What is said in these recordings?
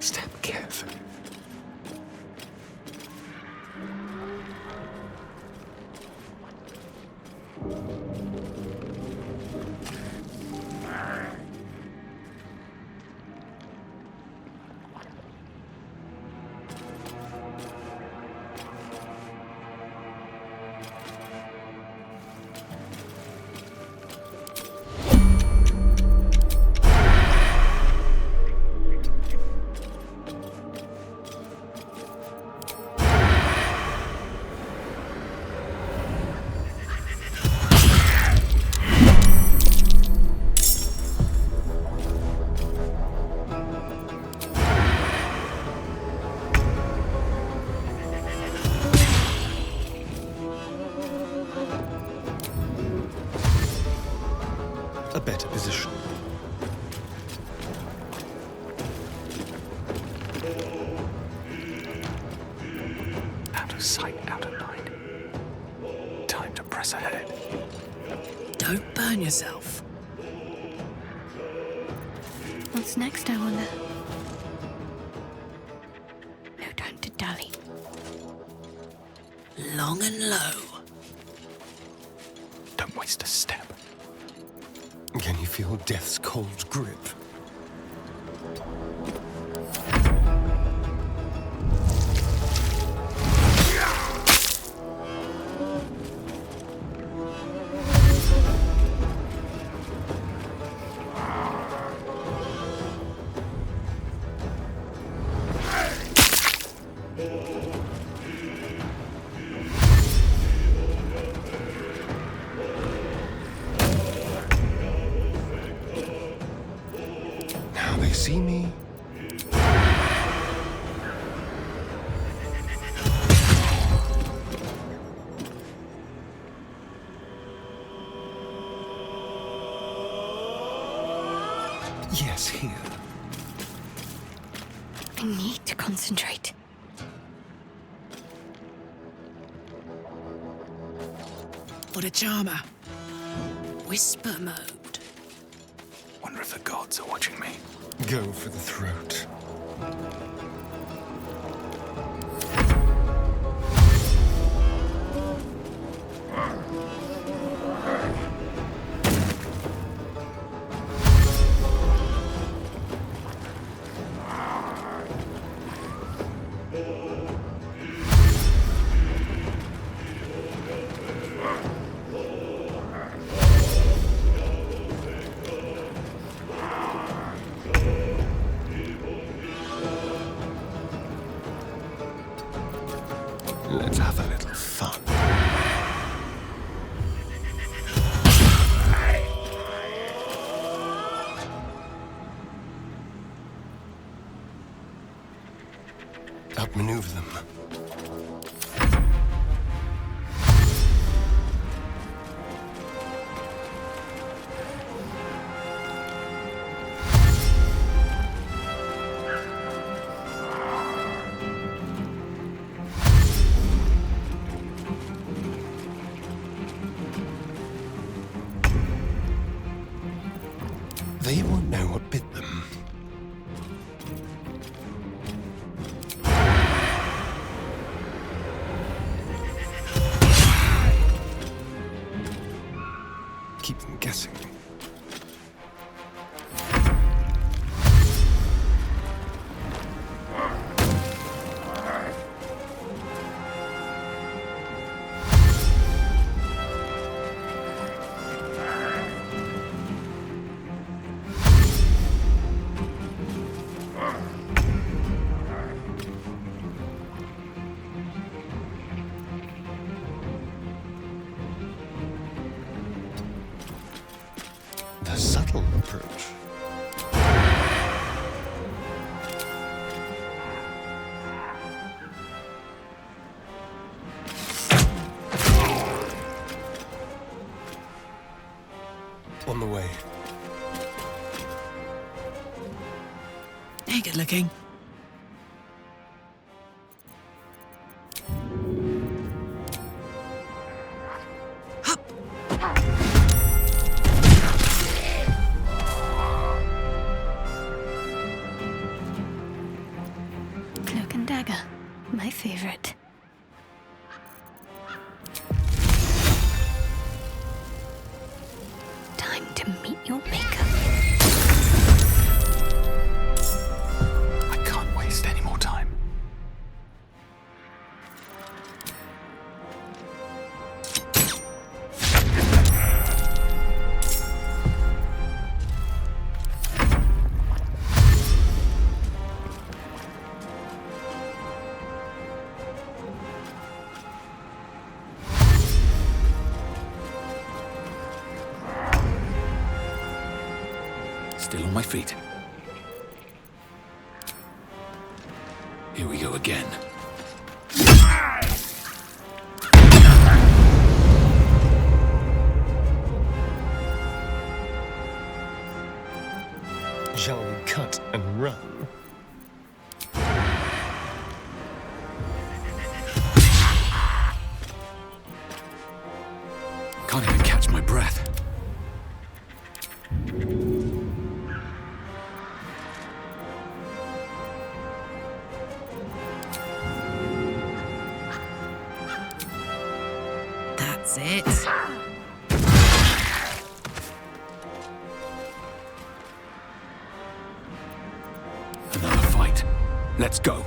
Step carefully. A better position. Out of sight, out of mind. Time to press ahead. Don't burn yourself. What's next, I wonder? No time to dally. Long and low. Don't waste a step. Can you feel death's cold grip? They see me. Yes, here. I need to concentrate. What a charmer. Whisper mode. Wonder if the gods are watching me. Go for the throat. Let's have a little fun. Outmaneuver them. They won't know what bit them. Keep them guessing. The subtle approach. On the way. Hey, good looking. Hup. Cloak and dagger. My favorite. Time to meet your maker. I can't waste any more time. Still on my feet. Here we go again. Shall we cut and run? Can't even catch my breath. That's it. Another fight. Let's go.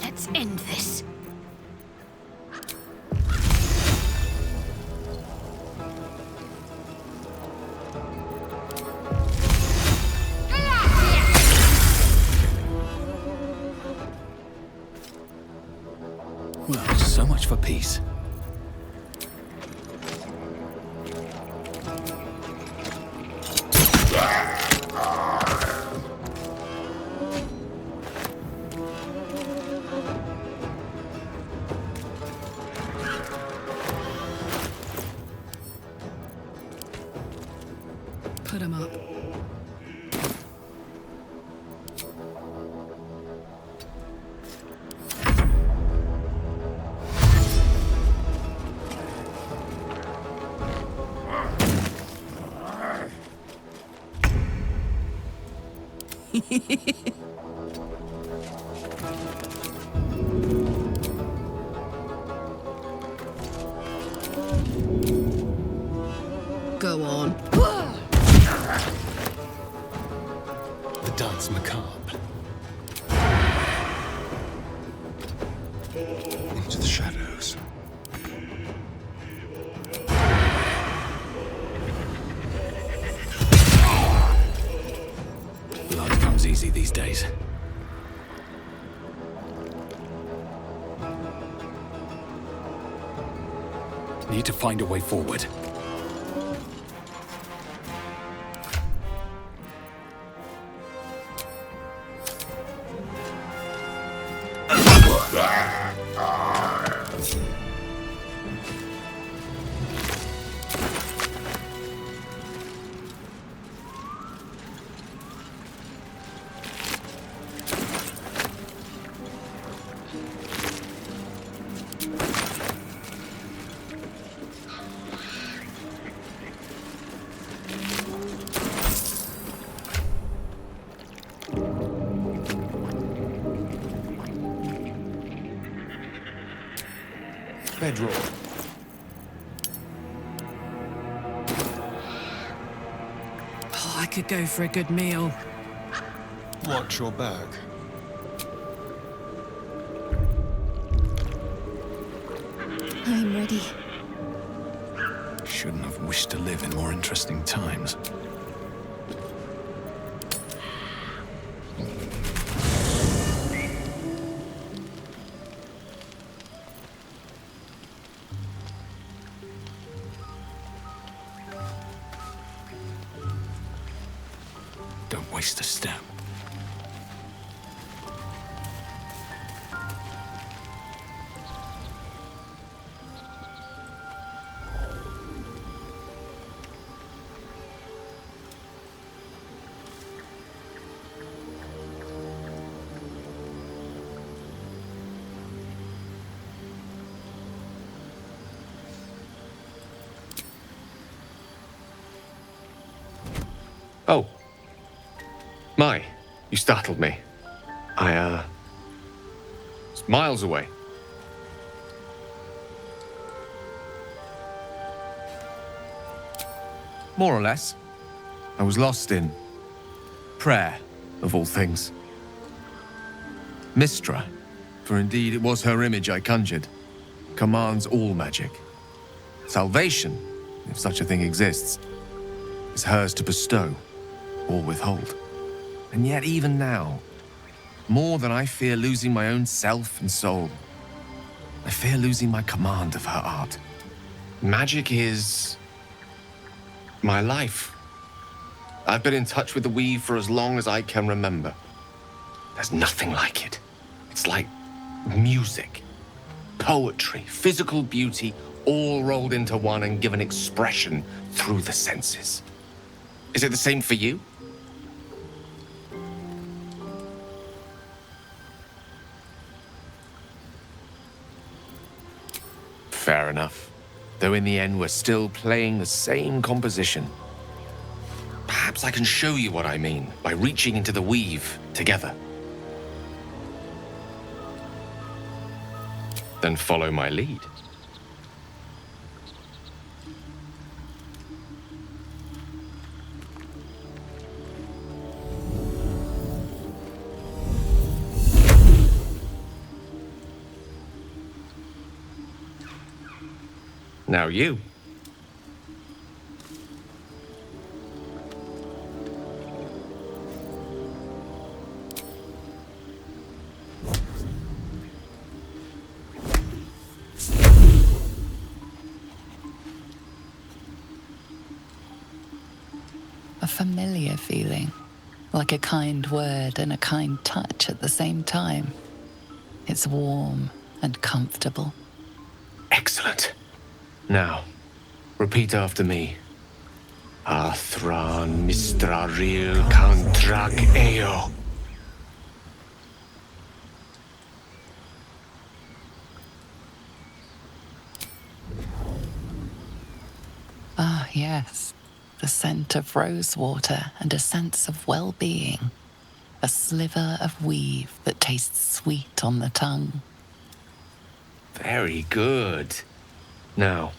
Let's end this. Well, so much for peace. Put 'em up. Go on. The dance macabre. Into the shadows. Blood comes easy these days. Need to find a way forward. Bedroll. Oh, I could go for a good meal. Watch your back. I'm ready. Shouldn't have wished to live in more interesting times. Don't waste a step. Oh. My, you startled me. It's miles away. More or less. I was lost in prayer, of all things. Mystra, for indeed it was her image I conjured, commands all magic. Salvation, if such a thing exists, is hers to bestow or withhold. And yet even now, more than I fear losing my own self and soul, I fear losing my command of her art. Magic is my life. I've been in touch with the weave for as long as I can remember. There's nothing like it. It's like music, poetry, physical beauty, all rolled into one and given expression through the senses. Is it the same for you? Fair enough. Though in the end we're still playing the same composition. Perhaps I can show you what I mean by reaching into the weave together. Then follow my lead. Now you. A familiar feeling, like a kind word and a kind touch at the same time. It's warm and comfortable. Excellent. Now, repeat after me. Athran mistraril kantrak eo. Ah, yes. The scent of rosewater and a sense of well-being. A sliver of weave that tastes sweet on the tongue. Very good. Now,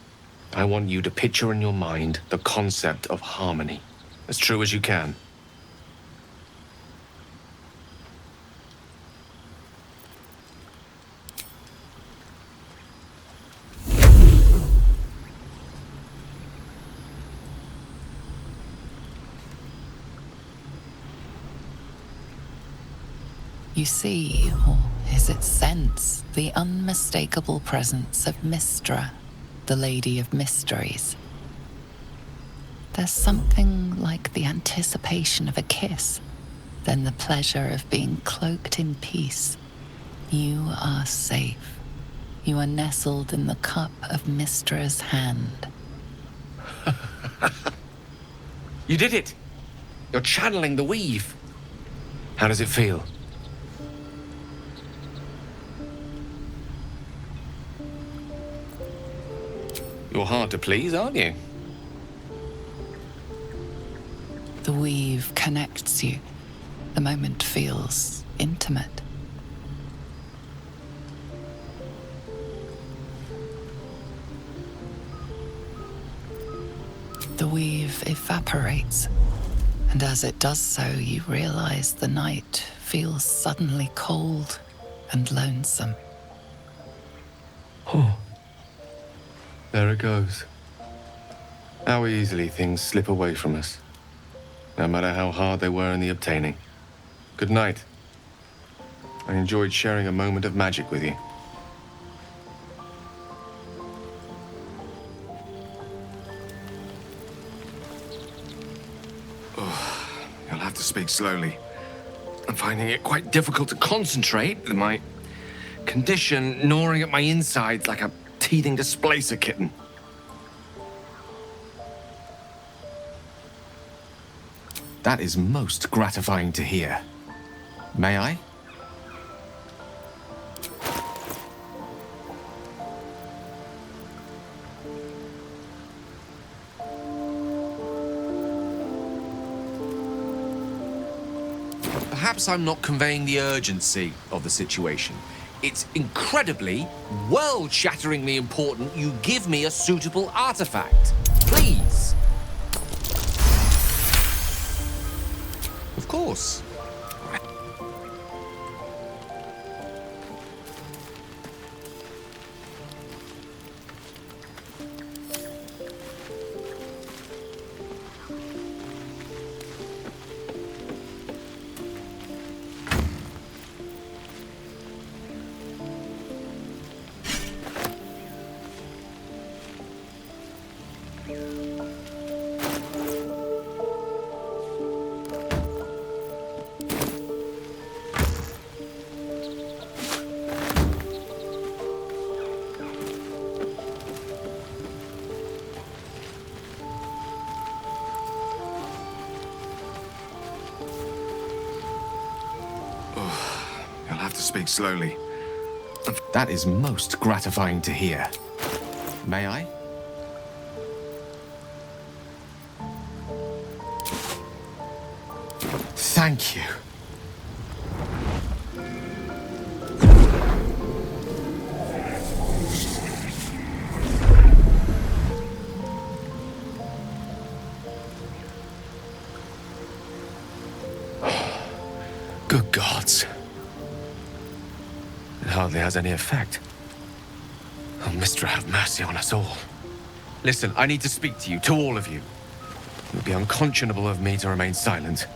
I want you to picture in your mind the concept of harmony, as true as you can. You see, or is it sense, the unmistakable presence of Mystra, the Lady of Mysteries. There's something like the anticipation of a kiss, then the pleasure of being cloaked in peace. You are safe. You are nestled in the cup of Mystra's hand. You did it! You're channeling the weave. How does it feel? You're hard to please, aren't you? The weave connects you. The moment feels intimate. The weave evaporates, and as it does so, you realize the night feels suddenly cold and lonesome. Oh. There it goes. How easily things slip away from us, no matter how hard they were in the obtaining. Good night. I enjoyed sharing a moment of magic with you. Oh, you'll have to speak slowly. I'm finding it quite difficult to concentrate with my condition gnawing at my insides like a teething displacer kitten. That is most gratifying to hear. May I? Perhaps I'm not conveying the urgency of the situation. It's incredibly, world-shatteringly important you give me a suitable artifact. Please. Of course. You'll have to speak slowly. That is most gratifying to hear. May I? Thank you. Good gods. It hardly has any effect. Oh, Mistra, have mercy on us all. Listen, I need to speak to you, to all of you. It would be unconscionable of me to remain silent.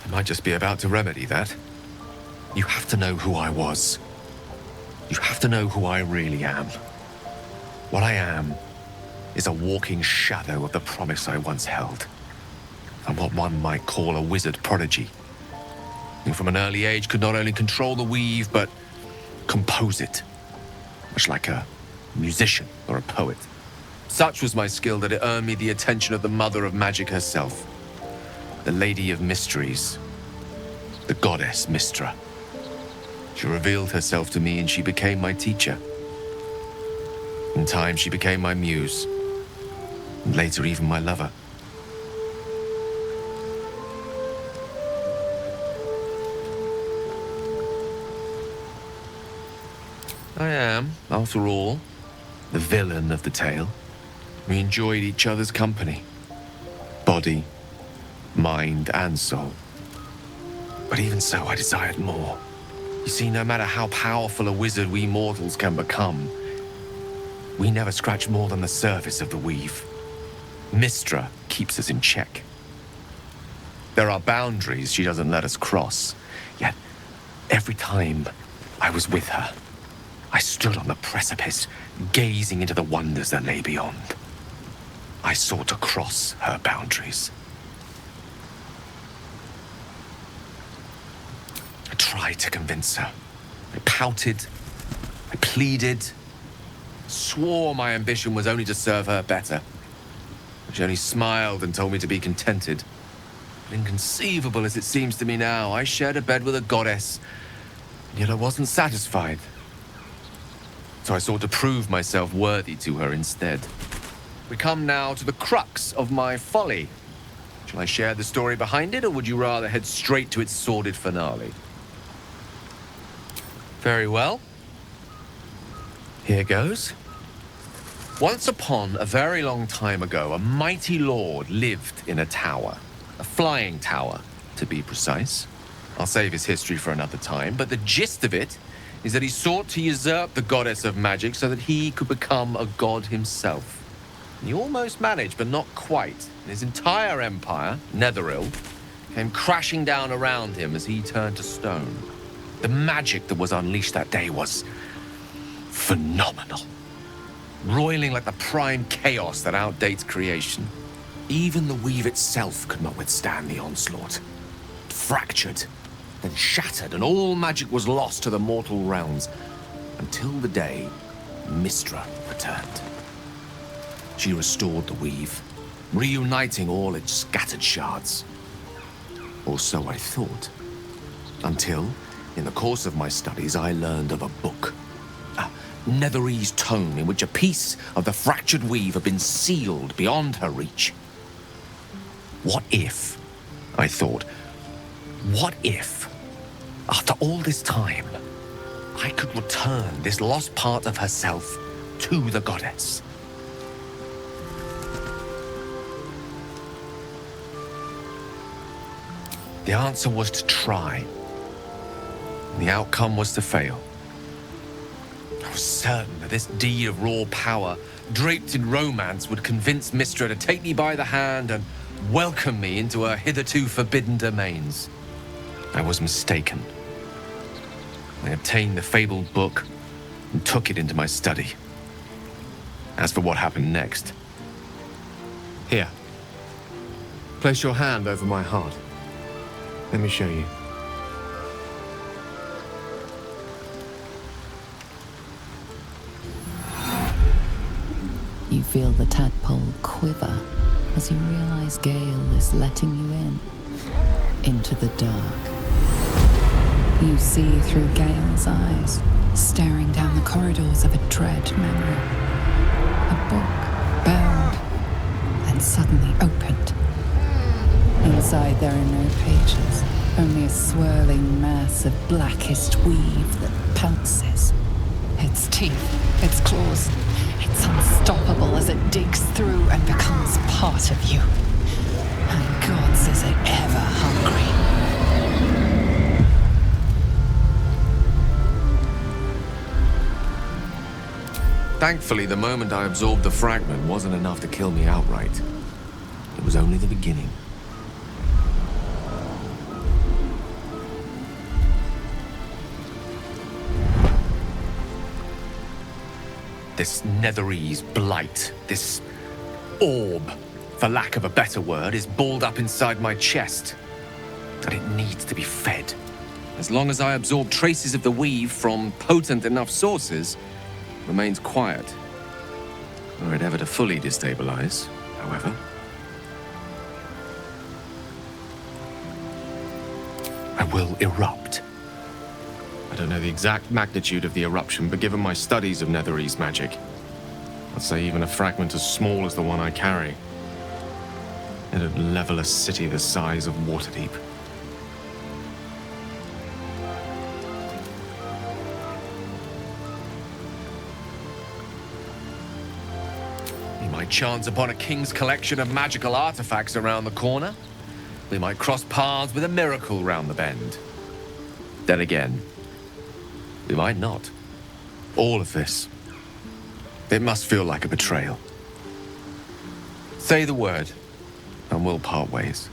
I might just be about to remedy that. You have to know who I was. You have to know who I really am. What I am is a walking shadow of the promise I once held. I'm what one might call a wizard prodigy. Who from an early age could not only control the weave, but compose it. Much like a musician or a poet. Such was my skill that it earned me the attention of the mother of magic herself. The Lady of Mysteries. The goddess Mistra. She revealed herself to me and she became my teacher. In time, she became my muse. And later, even my lover. I am, after all, the villain of the tale. We enjoyed each other's company. Body, mind, and soul. But even so, I desired more. You see, no matter how powerful a wizard we mortals can become, we never scratch more than the surface of the weave. Mistra keeps us in check. There are boundaries she doesn't let us cross. Yet, every time I was with her, I stood on the precipice, gazing into the wonders that lay beyond. I sought to cross her boundaries. I tried to convince her. I pouted. I pleaded. Swore my ambition was only to serve her better. She only smiled and told me to be contented. Inconceivable as it seems to me now, I shared a bed with a goddess, and yet I wasn't satisfied. So I sought to prove myself worthy to her instead. We come now to the crux of my folly. Shall I share the story behind it, or would you rather head straight to its sordid finale? Very well. Here goes. Once upon a very long time ago, a mighty lord lived in a tower. A flying tower, to be precise. I'll save his history for another time, but the gist of it is that he sought to usurp the goddess of magic so that he could become a god himself. And he almost managed, but not quite. And his entire empire, Netheril, came crashing down around him as he turned to stone. The magic that was unleashed that day was phenomenal. Roiling like the prime chaos that outdates creation. Even the weave itself could not withstand the onslaught. It fractured, then shattered, and all magic was lost to the mortal realms, until the day Mistra returned. She restored the weave, reuniting all its scattered shards. Or so I thought. Until, in the course of my studies, I learned of a book. A Netherese tome in which a piece of the fractured weave had been sealed beyond her reach. What if I thought, what if, after all this time, I could return this lost part of herself to the goddess? The answer was to try. The outcome was to fail. I was certain that this deed of raw power, draped in romance, would convince Mystra to take me by the hand and welcome me into her hitherto forbidden domains. I was mistaken. I obtained the fabled book and took it into my study. As for what happened next... Here. Place your hand over my heart. Let me show you. You feel the tadpole quiver as you realize Gale is letting you into the dark. You see through Gale's eyes, staring down the corridors of a dread memory. A book, bound, and suddenly opened. Inside there are no pages, only a swirling mass of blackest weave that pounces. Its teeth, its claws, it's unstoppable as it digs through and becomes part of you. And gods, is it ever hungry. Thankfully, the moment I absorbed the fragment wasn't enough to kill me outright. It was only the beginning. This Netherese blight, this orb, for lack of a better word, is balled up inside my chest. And it needs to be fed. As long as I absorb traces of the weave from potent enough sources, it remains quiet. Were it ever to fully destabilize, however. I will erupt. I don't know the exact magnitude of the eruption, but given my studies of Netherese magic, I'd say even a fragment as small as the one I carry, it'd level a city the size of Waterdeep. We might chance upon a king's collection of magical artifacts around the corner. We might cross paths with a miracle round the bend. Then again, we might not. All of this. It must feel like a betrayal. Say the word, and we'll part ways.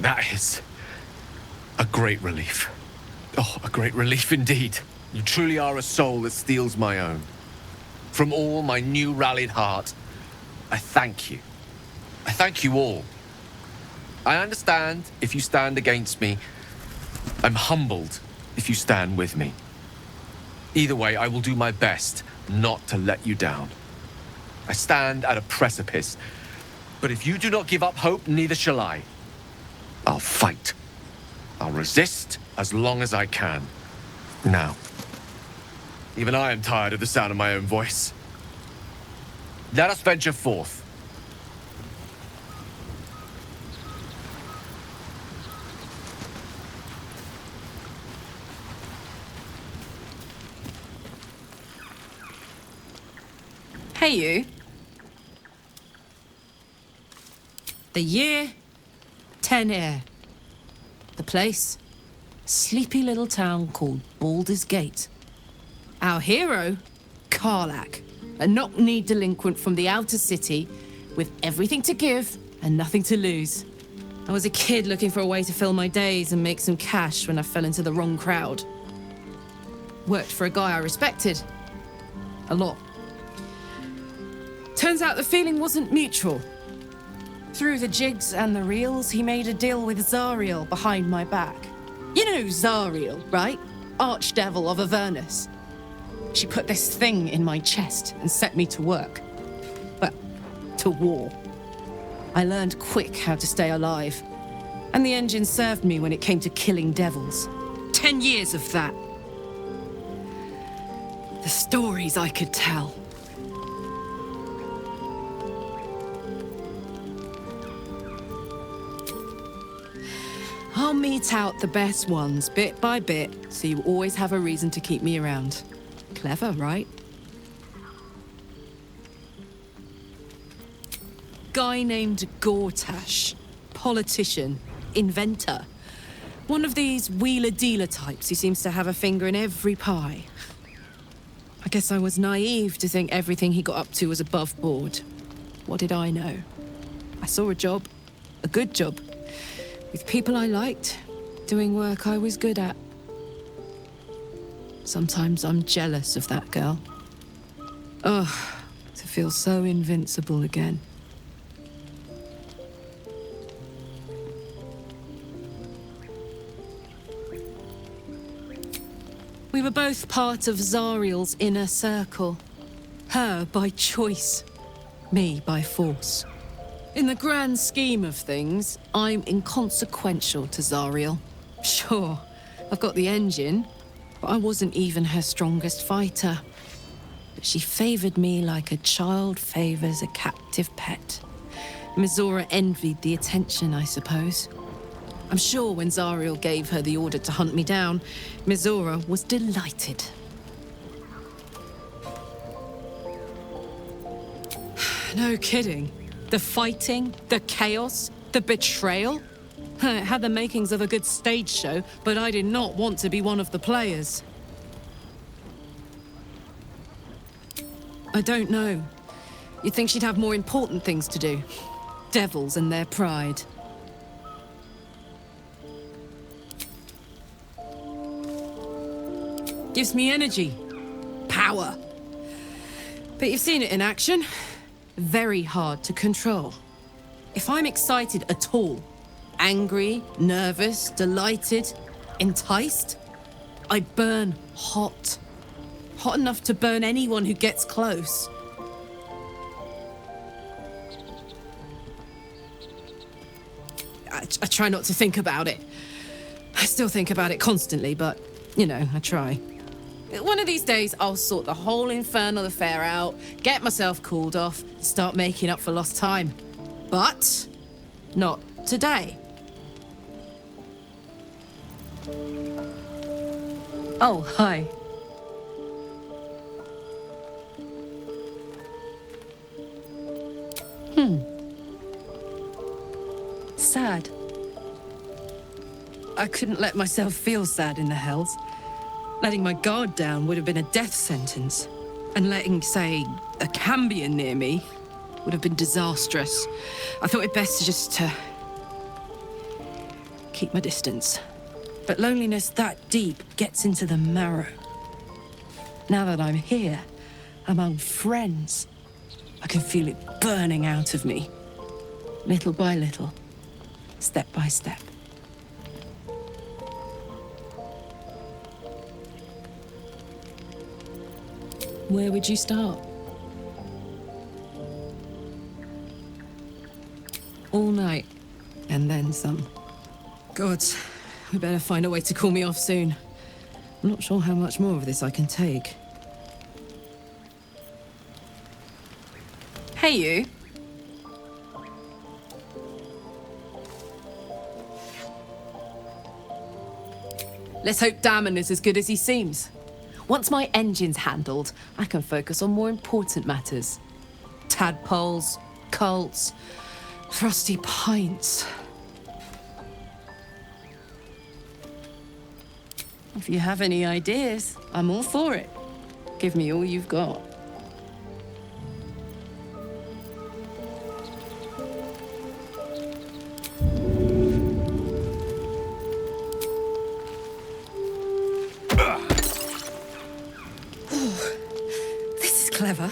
That is a great relief. Oh, a great relief indeed. You truly are a soul that steals my own. From all my new rallied heart, I thank you. I thank you all. I understand if you stand against me. I'm humbled if you stand with me. Either way, I will do my best not to let you down. I stand at a precipice, but if you do not give up hope, neither shall I. I'll fight. I'll resist as long as I can. Now, even I am tired of the sound of my own voice. Let us venture forth. Hey, you. The year, 10 Air. The place, sleepy little town called Baldur's Gate. Our hero, Karlach, a knock-knee delinquent from the outer city with everything to give and nothing to lose. I was a kid looking for a way to fill my days and make some cash when I fell into the wrong crowd. Worked for a guy I respected. A lot. Turns out the feeling wasn't mutual. Through the jigs and the reels, he made a deal with Zariel behind my back. You know Zariel, right? Archdevil of Avernus. She put this thing in my chest and set me to work. Well, to war. I learned quick how to stay alive. And the engine served me when it came to killing devils. 10 years of that. The stories I could tell. I'll mete out the best ones bit by bit, so you always have a reason to keep me around. Clever, right? Guy named Gortash. Politician. Inventor. One of these wheeler-dealer types who seems to have a finger in every pie. I guess I was naive to think everything he got up to was above board. What did I know? I saw a job. A good job. With people I liked. Doing work I was good at. Sometimes I'm jealous of that girl. Ugh, to feel so invincible again. We were both part of Zariel's inner circle. Her by choice, me by force. In the grand scheme of things, I'm inconsequential to Zariel. Sure, I've got the engine, but I wasn't even her strongest fighter. But she favored me like a child favors a captive pet. Mizora envied the attention, I suppose. I'm sure when Zariel gave her the order to hunt me down, Mizora was delighted. No kidding. The fighting, the chaos, the betrayal. It had the makings of a good stage show, but I did not want to be one of the players. I don't know. You'd think she'd have more important things to do. Devils and their pride. Gives me energy. Power. But you've seen it in action. Very hard to control. If I'm excited at all, angry, nervous, delighted, enticed, I burn hot. Hot enough to burn anyone who gets close. I try not to think about it. I still think about it constantly, but, you know, I try. One of these days, I'll sort the whole infernal affair out, get myself cooled off, start making up for lost time. But not today. Oh, hi. Sad. I couldn't let myself feel sad in the Hells. Letting my guard down would have been a death sentence. And letting, say, a Cambion near me would have been disastrous. I thought it best to just keep my distance. But loneliness that deep gets into the marrow. Now that I'm here, among friends, I can feel it burning out of me. Little by little, step by step. Where would you start? All night, and then some. God, we better find a way to cool me off soon. I'm not sure how much more of this I can take. Hey, you. Let's hope Damon is as good as he seems. Once my engine's handled, I can focus on more important matters. Tadpoles, cults, frosty pints. If you have any ideas, I'm all for it. Give me all you've got. Clever.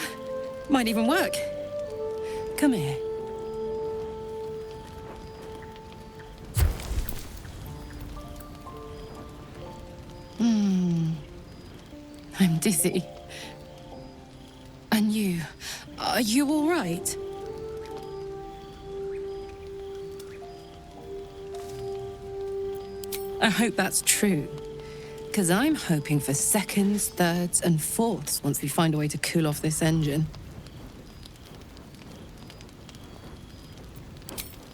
Might even work. Come here. I'm dizzy. And you? Are you all right? I hope that's true. Because I'm hoping for seconds, thirds, and fourths once we find a way to cool off this engine.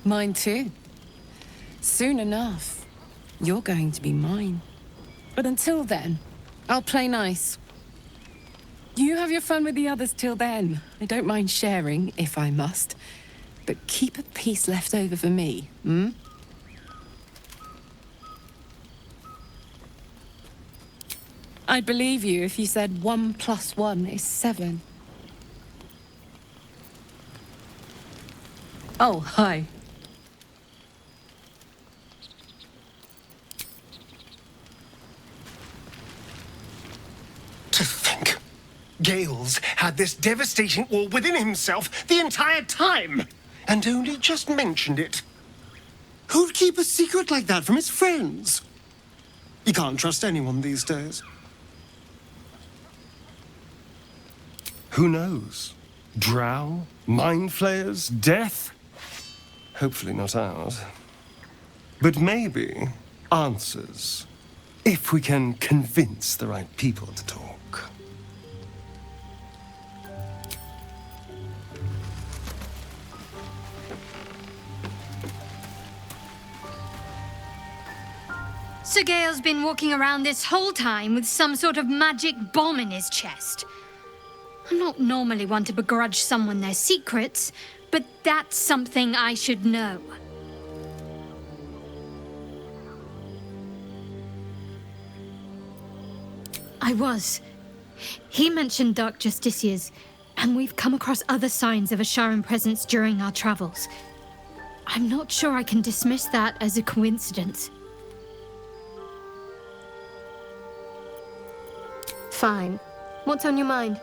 Mine too. Soon enough. you're going to be mine. But until then, I'll play nice. You have your fun with the others till then. I don't mind sharing, if I must. But keep a piece left over for me, hmm? I'd believe you if you said 1 + 1 is 7. Oh, hi. To think, Gales had this devastating war within himself the entire time, and only just mentioned it. Who'd keep a secret like that from his friends? You can't trust anyone these days. Who knows? Drow? Mind flayers? Death? Hopefully not ours. But maybe answers, if we can convince the right people to talk. Sir Gale's been walking around this whole time with some sort of magic bomb in his chest. I'm not normally one to begrudge someone their secrets, but that's something I should know. I was. He mentioned Dark Justiciars, and we've come across other signs of a Sharan presence during our travels. I'm not sure I can dismiss that as a coincidence. Fine. What's on your mind?